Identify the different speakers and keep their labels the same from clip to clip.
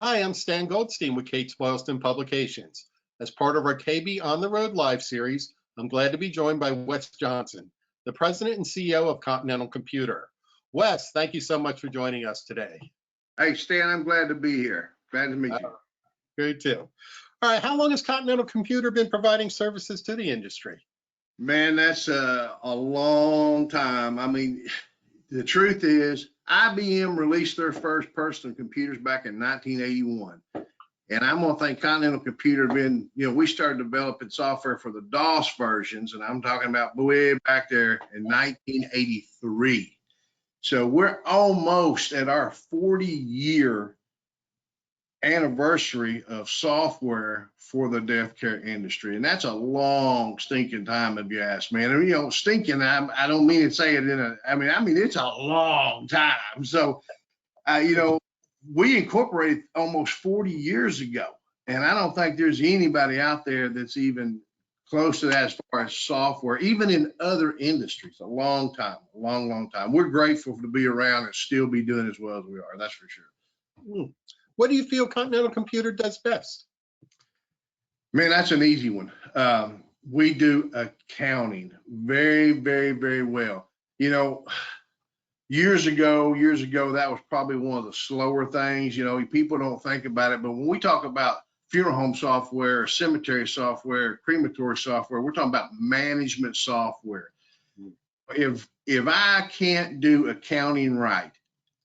Speaker 1: Hi, I'm Stan Goldstein with Kates-Boylston Publications. As part of our KB On the Road Live series, I'm glad to be joined by Wes Johnson, the president and CEO of Continental Computer. Wes, thank you so much for joining us today.
Speaker 2: Hey, Stan, I'm glad to be here. Glad to meet you.
Speaker 1: Good too. All right, how long has Continental Computer been providing services to the industry?
Speaker 2: Man, that's a long time. I mean, the truth is, IBM released their first personal computers back in 1981. And I'm going to think Continental Computer been, we started developing software for the DOS versions, and I'm talking about way back there in 1983. So we're almost at our 40-year anniversary of software for the death care industry, and that's a long stinking time if you ask me. And stinking, I don't mean to say it in a, I mean it's a long time. So we incorporated almost 40 years ago, and I don't think there's anybody out there that's even close to that as far as software, even in other industries. A long time, a long time. We're grateful to be around and still be doing as well as we are, that's for sure.
Speaker 1: What do you feel Continental Computer does best?
Speaker 2: Man, that's an easy one. We do accounting very, very, very well. Years ago, that was probably one of the slower things. People don't think about it, but when we talk about funeral home software, cemetery software, crematory software, we're talking about management software. If I can't do accounting right,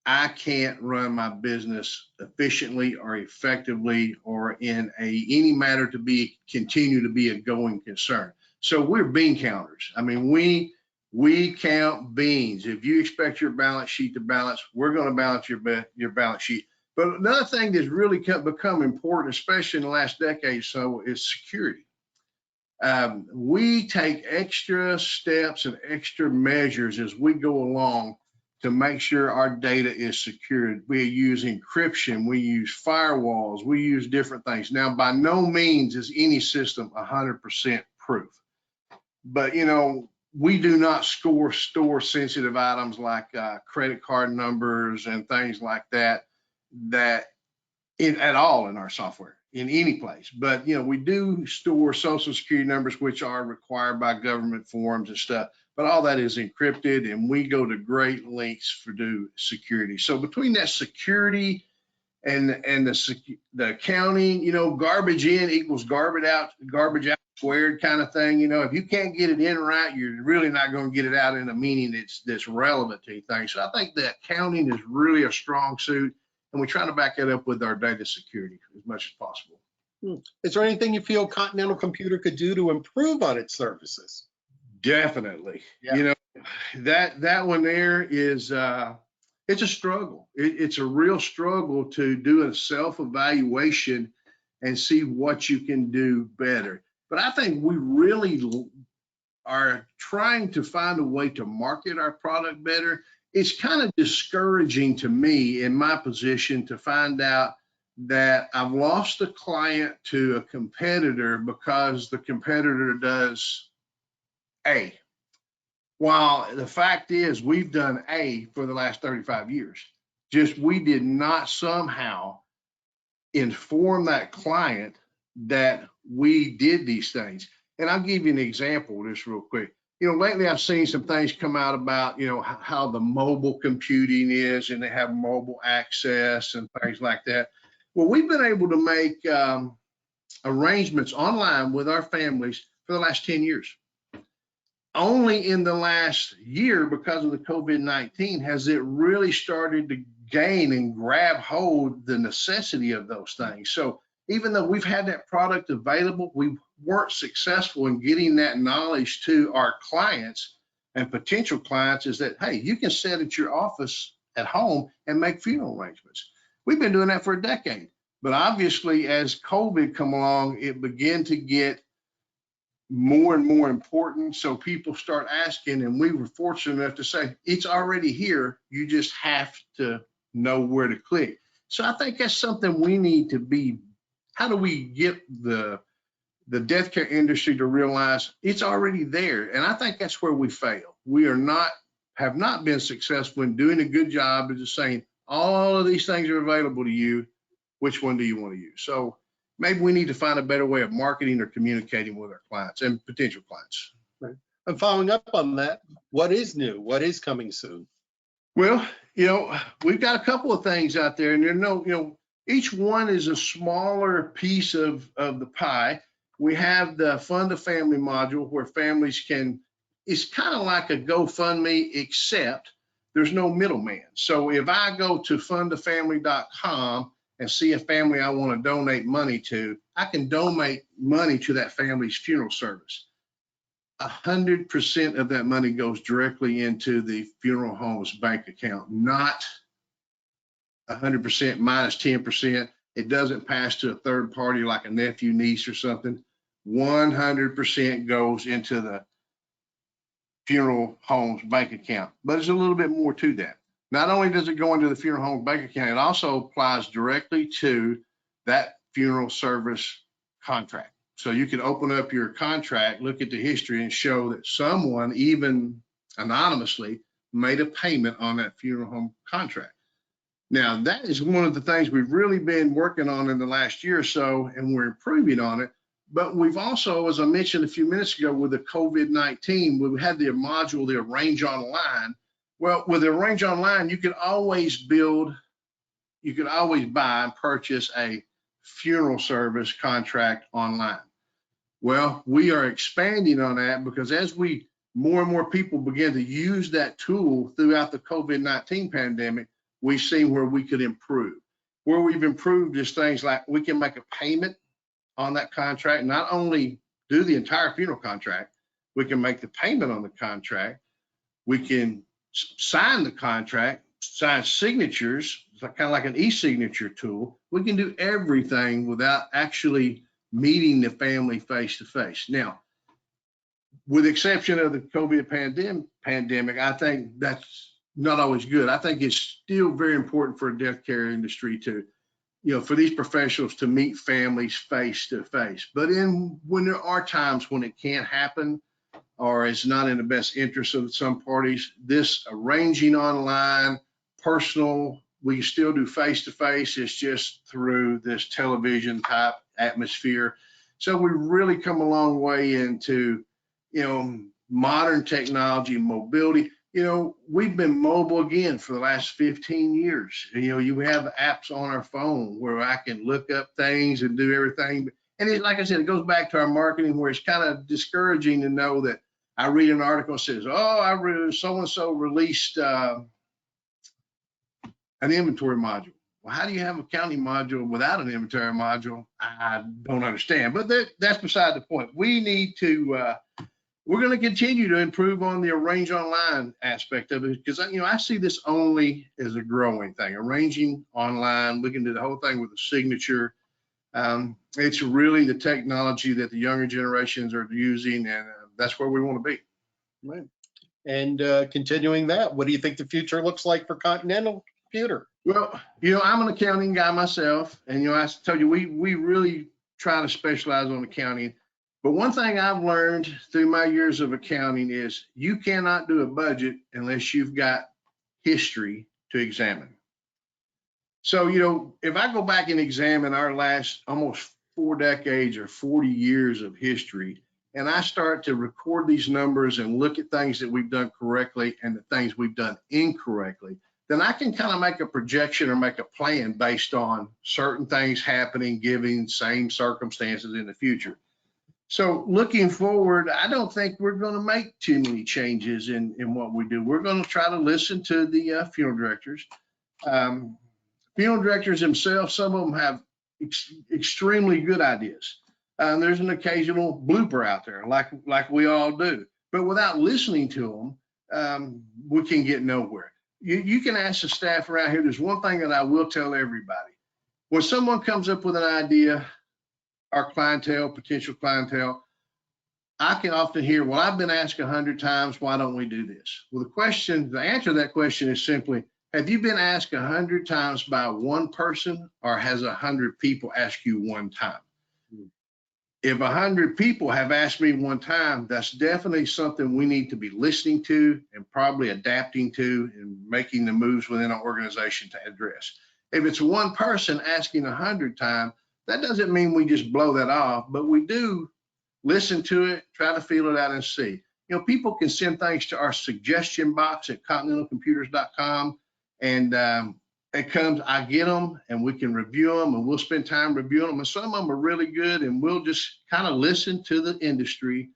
Speaker 2: I can't run my business efficiently or effectively or in any matter to continue to be a going concern. So we're bean counters. I mean, we count beans. If you expect your balance sheet to balance, we're going to balance your balance sheet. But another thing that's really become important, especially in the last decade or so, is security. We take extra steps and extra measures as we go along to make sure our data is secured. We use encryption, we use firewalls, we use different things. Now, by no means is any system 100% proof, but we do not store sensitive items like credit card numbers and things like that at all in our software in any place. But we do store social security numbers, which are required by government forms and stuff. But all that is encrypted, and we go to great lengths to do security. So between that security and the accounting, garbage in equals garbage out squared kind of thing. If you can't get it in right, you're really not going to get it out in a meaning that's relevant to anything. So I think the accounting is really a strong suit, and we try to back it up with our data security as much as possible.
Speaker 1: Is there anything you feel Continental Computer could do to improve on its services?
Speaker 2: Definitely.
Speaker 1: Yeah.
Speaker 2: That one there is it's a struggle. It's a real struggle to do a self-evaluation and see what you can do better. But I think we really are trying to find a way to market our product better. It's kind of discouraging to me in my position to find out that I've lost a client to a competitor because the competitor does A. While the fact is we've done A for the last 35 years. Just we did not somehow inform that client that we did these things. And I'll give you an example just real quick. Lately I've seen some things come out about, how the mobile computing is, and they have mobile access and things like that. Well, we've been able to make arrangements online with our families for the last 10 years. Only in the last year, because of the COVID-19, has it really started to gain and grab hold the necessity of those things. So even though we've had that product available, we weren't successful in getting that knowledge to our clients and potential clients is that, hey, you can sit at your office at home and make funeral arrangements. We've been doing that for a decade, but obviously as COVID come along, it began to get more and more important. So people start asking, and we were fortunate enough to say, it's already here. You just have to know where to click. So I think that's something we need to be. How do we get the death care industry to realize it's already there? And I think that's where we fail. We have not been successful in doing a good job of just saying all of these things are available to you. which one do you want to use? So maybe we need to find a better way of marketing or communicating with our clients and potential clients.
Speaker 1: Right. And following up on that, what is new? What is coming soon?
Speaker 2: Well, we've got a couple of things out there, and each one is a smaller piece of the pie. We have the Fund a Family module where families it's kind of like a GoFundMe, except there's no middleman. So if I go to fundafamily.com and see a family I want to donate money to, I can donate money to that family's funeral service. 100% of that money goes directly into the funeral home's bank account, not 100% minus 10%. It doesn't pass to a third party like a nephew, niece, or something. 100% goes into the funeral home's bank account. But there's a little bit more to that. Not only does it go into the funeral home bank account, it also applies directly to that funeral service contract. So you can open up your contract, look at the history, and show that someone, even anonymously, made a payment on that funeral home contract. Now, that is one of the things we've really been working on in the last year or so, and we're improving on it. But we've also, as I mentioned a few minutes ago, with the COVID-19, we had the module, the Arrange Online. Well, with the Arrange Online, you could always buy and purchase a funeral service contract online. Well, we are expanding on that because as more and more people begin to use that tool throughout the COVID-19 pandemic, we've seen where we could improve. Where we've improved is things like we can make a payment on that contract, not only do the entire funeral contract, we can make the payment on the contract, we can sign the contract, sign signatures, kind of like an e-signature tool. We can do everything without actually meeting the family face to face. Now, with the exception of the COVID pandemic, I think that's not always good. I think it's still very important for a death care industry to, for these professionals to meet families face to face. But when there are times when it can't happen or it's not in the best interest of some parties, this arranging online, personal, we can still do face to face. It's just through this television type atmosphere. So we really come a long way into, modern technology, mobility. We've been mobile again for the last 15 years. You have apps on our phone where I can look up things and do everything. And like I said, it goes back to our marketing where it's kind of discouraging to know that I read an article that says, so-and-so released an inventory module. Well, how do you have a county module without an inventory module? I don't understand, but that's beside the point. We need to, we're going to continue to improve on the Arrange Online aspect of it because, I see this only as a growing thing. Arranging online, we can do the whole thing with a signature. It's really the technology that the younger generations are using, and that's where we want to be.
Speaker 1: Right. And continuing that, what do you think the future looks like for Continental Computer?
Speaker 2: Well, I'm an accounting guy myself, and I told you we really try to specialize on accounting. But one thing I've learned through my years of accounting is you cannot do a budget unless you've got history to examine. So, if I go back and examine our last almost 4 decades or 40 years of history, and I start to record these numbers and look at things that we've done correctly and the things we've done incorrectly, then I can kind of make a projection or make a plan based on certain things happening, given same circumstances in the future. So looking forward, I don't think we're going to make too many changes in what we do. We're going to try to listen to the funeral directors. Funeral directors themselves, some of them have extremely good ideas. There's an occasional blooper out there, like we all do. But without listening to them, we can get nowhere. You can ask the staff around here. There's one thing that I will tell everybody. When someone comes up with an idea, our clientele, potential clientele, I can often hear, well, I've been asked 100 times, why don't we do this? Well, the answer to that question is simply, have you been asked 100 times by one person, or has 100 people asked you one time? If 100 people have asked me one time, that's definitely something we need to be listening to and probably adapting to and making the moves within our organization to address. If it's one person asking 100 times, that doesn't mean we just blow that off, but we do listen to it, try to feel it out and see. You know, people can send things to our suggestion box at continentalcomputers.com, and it comes, I get them, and we can review them, and we'll spend time reviewing them. And some of them are really good, and we'll just kind of listen to the industry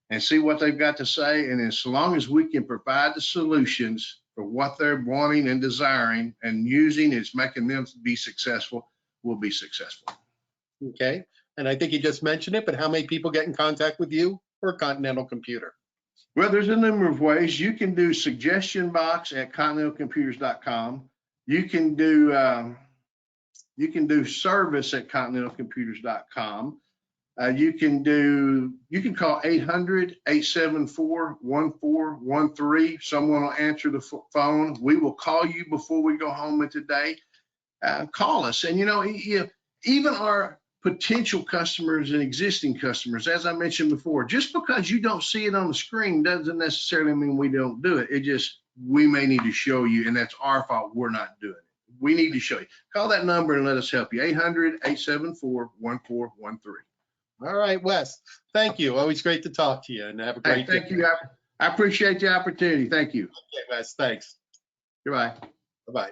Speaker 2: and see what they've got to say. And as long as we can provide the solutions for what they're wanting and desiring and using, it's making them be successful, we'll be successful.
Speaker 1: Okay. And I think you just mentioned it, but how many people get in contact with you or Continental Computer?
Speaker 2: Well, there's a number of ways. You can do suggestion box at continentalcomputers.com. You can do service at continentalcomputers.com. You can call 800-874-1413. Someone will answer the phone. We will call you before we go home today. Call us. And, you know, even our potential customers and existing customers, as I mentioned before, just because you don't see it on the screen doesn't necessarily mean we don't do it. It just, we may need to show you, and that's our fault we're not doing it. We need to show you. Call that number and let us help you. 800-874-1413.
Speaker 1: All right, Wes. Thank you. Always great to talk to you, and have a great day.
Speaker 2: Thank you. I appreciate the opportunity. Thank you.
Speaker 1: Okay, Wes. Thanks.
Speaker 2: Goodbye.
Speaker 1: Bye-bye.